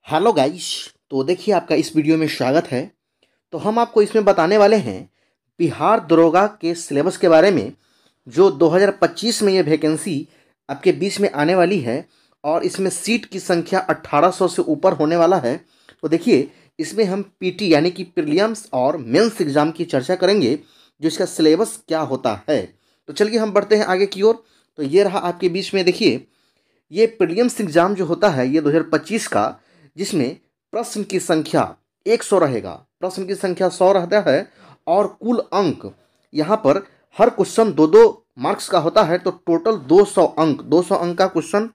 Hello guys. तो देखिए आपका इस वीडियो में स्वागत है। तो हम आपको इसमें बताने वाले हैं बिहार दरोगा के सिलेबस के बारे में, जो 2025 में ये वैकेंसी आपके बीच में आने वाली है और इसमें सीट की संख्या 1800 से ऊपर होने वाला है। तो देखिए इसमें हम पीटी यानी कि प्रीलिम्स और मेंस एग्ज़ाम की चर्चा करेंगे, जो इसका सिलेबस क्या होता है। तो चलिए हम बढ़ते हैं आगे की ओर। तो ये रहा आपके बीच में, देखिए ये प्रीलिम्स एग्ज़ाम जो होता है ये 2025 का, जिसमें प्रश्न की संख्या 100 रहेगा। प्रश्न की संख्या 100 रहता है और कुल अंक यहाँ पर हर क्वेश्चन दो दो मार्क्स का होता है, तो टोटल 200 अंक का क्वेश्चन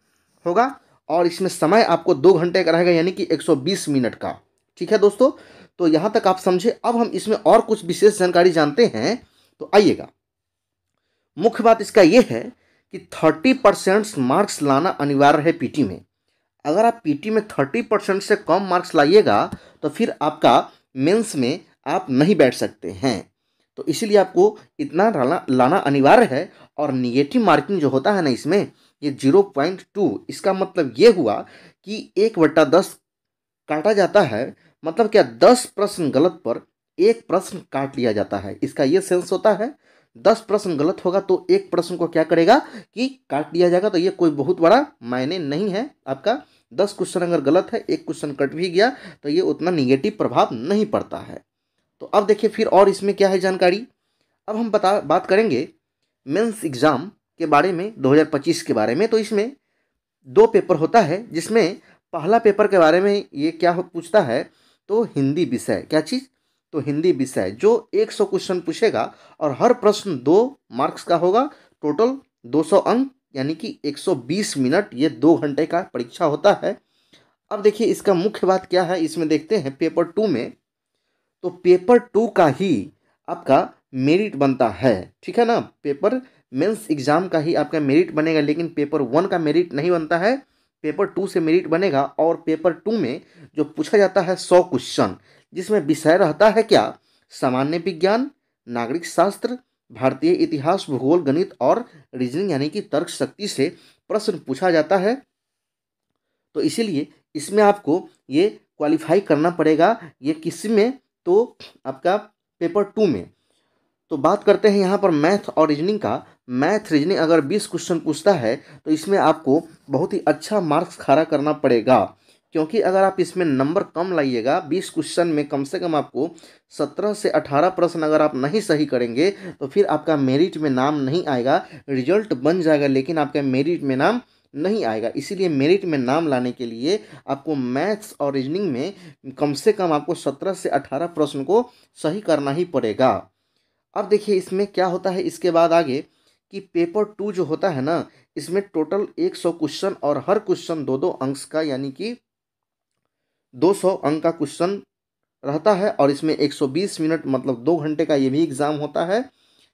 होगा। और इसमें समय आपको 2 घंटे का रहेगा, यानी कि 120 मिनट का। ठीक है दोस्तों, तो यहाँ तक आप समझे। अब हम इसमें और कुछ विशेष जानकारी जानते हैं, तो आइएगा। मुख्य बात इसका यह है कि 30% मार्क्स लाना अनिवार्य है पीटी में। अगर आप पीटी में 30% से कम मार्क्स लाइएगा तो फिर आपका मेंस में आप नहीं बैठ सकते हैं। तो इसीलिए आपको इतना लाना अनिवार्य है। और निगेटिव मार्किंग जो होता है ना, इसमें ये 0.2, इसका मतलब ये हुआ कि 1/10 काटा जाता है। मतलब क्या, 10 प्रश्न गलत पर एक प्रश्न काट लिया जाता है, इसका ये सेंस होता है। 10 प्रश्न गलत होगा तो एक प्रश्न को क्या करेगा कि काट दिया जाएगा। तो ये कोई बहुत बड़ा मायने नहीं है। आपका 10 क्वेश्चन अगर गलत है, एक क्वेश्चन कट भी गया तो ये उतना निगेटिव प्रभाव नहीं पड़ता है। तो अब देखिए फिर और इसमें क्या है जानकारी। अब हम बात करेंगे मेंस एग्ज़ाम के बारे में, 2025 के बारे में। तो इसमें 2 पेपर होता है, जिसमें पहला पेपर के बारे में ये क्या पूछता है, तो हिंदी विषय। क्या चीज़? तो हिंदी विषय जो 100 क्वेश्चन पूछेगा और हर प्रश्न 2 मार्क्स का होगा। टोटल 200 अंक, यानी कि 120 मिनट, ये 2 घंटे का परीक्षा होता है। अब देखिए इसका मुख्य बात क्या है, इसमें देखते हैं पेपर 2 में। तो पेपर 2 का ही आपका मेरिट बनता है। ठीक है ना, पेपर मेंस एग्ज़ाम का ही आपका मेरिट बनेगा, लेकिन पेपर 1 का मेरिट नहीं बनता है। पेपर 2 से मेरिट बनेगा। और पेपर 2 में जो पूछा जाता है 100 क्वेश्चन, जिसमें विषय रहता है क्या, सामान्य विज्ञान, नागरिक शास्त्र, भारतीय इतिहास, भूगोल, गणित और रीजनिंग, यानी कि तर्क शक्ति से प्रश्न पूछा जाता है। तो इसीलिए इसमें आपको ये क्वालिफाई करना पड़ेगा। ये किस में, तो आपका पेपर 2 में। तो बात करते हैं यहाँ पर मैथ और रीजनिंग का। मैथ रीजनिंग अगर 20 क्वेश्चन पूछता है तो इसमें आपको बहुत ही अच्छा मार्क्स खड़ा करना पड़ेगा, क्योंकि अगर आप इसमें नंबर कम लाइएगा, 20 क्वेश्चन में कम से कम आपको 17 से 18 प्रश्न अगर आप नहीं सही करेंगे तो फिर आपका मेरिट में नाम नहीं आएगा। रिजल्ट बन जाएगा लेकिन आपका मेरिट में नाम नहीं आएगा। इसीलिए मेरिट में नाम लाने के लिए आपको मैथ्स और रीजनिंग में कम से कम आपको 17 से 18 प्रश्न को सही करना ही पड़ेगा। अब देखिए इसमें क्या होता है इसके बाद आगे, कि पेपर 2 जो होता है ना, इसमें टोटल 100 क्वेश्चन और हर क्वेश्चन 2-2 अंक का, यानी कि 200 अंक का क्वेश्चन रहता है। और इसमें 120 मिनट मतलब 2 घंटे का ये भी एग्ज़ाम होता है।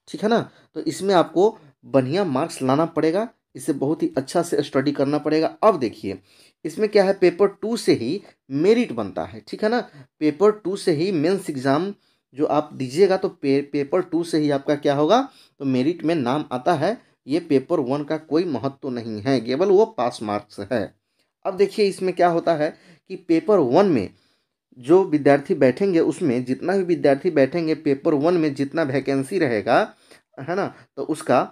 ठीक है ना, तो इसमें आपको बढ़िया मार्क्स लाना पड़ेगा, इसे बहुत ही अच्छा से स्टडी करना पड़ेगा। अब देखिए इसमें क्या है, पेपर 2 से ही मेरिट बनता है। ठीक है ना, पेपर 2 से ही मेंस एग्ज़ाम जो आप दीजिएगा, तो पेपर 2 से ही आपका क्या होगा, तो मेरिट में नाम आता है। ये पेपर 1 का कोई महत्व नहीं है, केवल वो पास मार्क्स है। अब देखिए इसमें क्या होता है कि पेपर 1 में जो विद्यार्थी बैठेंगे, उसमें जितना भी विद्यार्थी बैठेंगे, पेपर 1 में जितना वैकेंसी रहेगा, है ना, तो उसका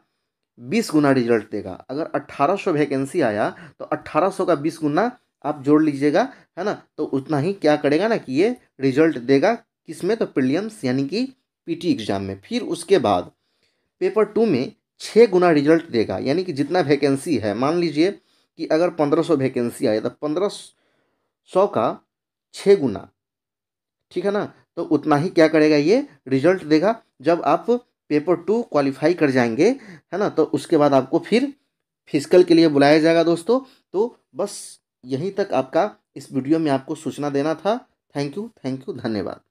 20 गुना रिजल्ट देगा। अगर 1800 वैकेंसी आया तो 1800 का 20 गुना आप जोड़ लीजिएगा, है ना, तो उतना ही क्या करेगा ना कि ये रिजल्ट देगा। किसमें, तो प्रीलिम्स यानी कि पीटी एग्जाम में। फिर उसके बाद पेपर 2 में 6 गुना रिजल्ट देगा, यानी कि जितना वैकेंसी है, मान लीजिए कि अगर 1500 वैकेंसी आए तो 1500 का 6 गुना। ठीक है ना, तो उतना ही क्या करेगा, ये रिजल्ट देगा। जब आप पेपर 2 क्वालिफाई कर जाएंगे, है ना, तो उसके बाद आपको फिर फिजिकल के लिए बुलाया जाएगा दोस्तों। तो बस यहीं तक आपका इस वीडियो में आपको सूचना देना था। थैंक यू, धन्यवाद।